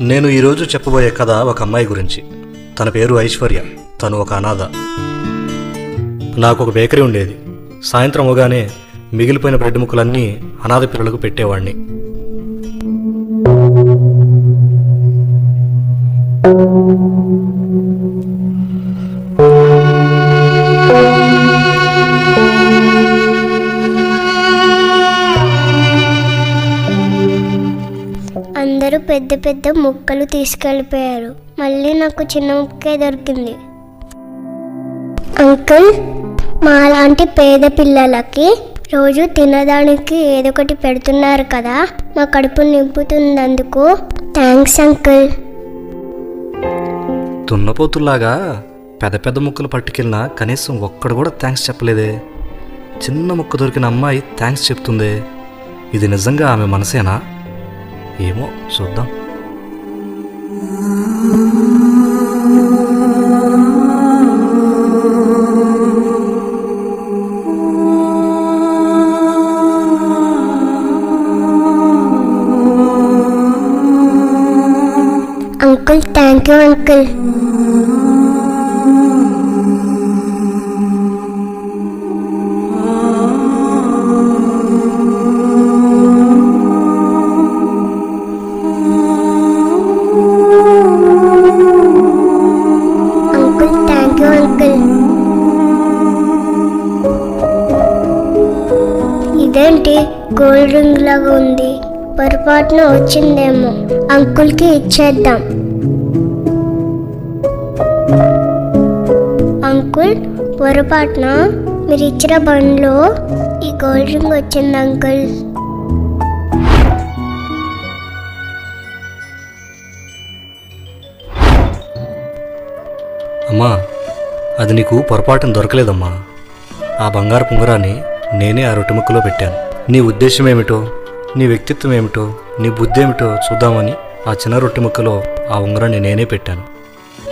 నేను ఈరోజు చెప్పబోయే కథ ఒక అమ్మాయి గురించి. తన పేరు ఐశ్వర్య. తను ఒక అనాథ. నాకు ఒక బేకరీ ఉండేది. సాయంత్రం అవగానే మిగిలిపోయిన బ్రెడ్ ముక్కలన్నీ అనాథ పిల్లలకు పెట్టేవాడిని. అందరూ పెద్ద పెద్ద ముక్కలు తీసుకెళ్ళిపోయారు. మళ్ళీ నాకు చిన్న ముక్కే దొరికింది. అంకుల్, మాలాంటి పేద పిల్లలకి రోజు తినడానికి ఏదో ఒకటి పెడుతున్నారు కదా, మా కడుపు నింపుతున్నందుకు థ్యాంక్స్ అంకుల్. దున్నపోతుల్లాగా పెద్ద పెద్ద ముక్కలు పట్టుకెళ్ళినా కనీసం ఒక్కడు కూడా థ్యాంక్స్ చెప్పలేదే. చిన్న ముక్క దొరికిన అమ్మాయి థ్యాంక్స్ చెప్తుందే. ఇది నిజంగా ఆమె మనసేనా? ఏమో చూద్దాం. Uncle, thank you uncle. ఇదేంటి గోల్డ్ రింగ్ లాగా ఉంది? పొరపాటున వచ్చిందేమో. అంకుల్కి ఇచ్చేద్దాం. అంకుల్, పొరపాటున మీరు ఇచ్చిన బండ్లో ఈ గోల్డ్ రింగ్ వచ్చింది అంకుల్. అమ్మా, అది నీకు పొరపాటున దొరకలేదమ్మా. ఆ బంగారు పుంగరాన్ని నేనే ఆ రొట్టె ముక్కలో పెట్టాను. నీ ఉద్దేశం ఏమిటో, నీ వ్యక్తిత్వం ఏమిటో, నీ బుద్ధి ఏమిటో చూద్దామని ఆ చిన్న రొట్టె ముక్కలో ఆ ఉంగరాన్ని నేనే పెట్టాను.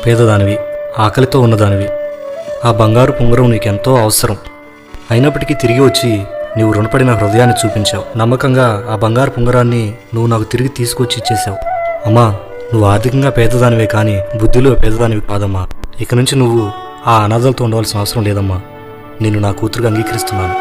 పేదదానివి, ఆకలితో ఉన్నదానివి. ఆ బంగారు పుంగరం నీకెంతో అవసరం. అయినప్పటికీ తిరిగి వచ్చి నీవు రుణపడిన హృదయాన్ని చూపించావు. నమ్మకంగా ఆ బంగారు పుంగరాన్ని నువ్వు నాకు తిరిగి తీసుకొచ్చి ఇచ్చేసావు. అమ్మా, నువ్వు ఆర్థికంగా పేదదానివే కానీ బుద్ధిలో పేదదానివి కాదమ్మా. ఇక నుంచి నువ్వు ఆ అనాథలతో ఉండవలసిన అవసరం లేదమ్మా. నిన్ను నా కూతురుగా అంగీకరిస్తున్నాను.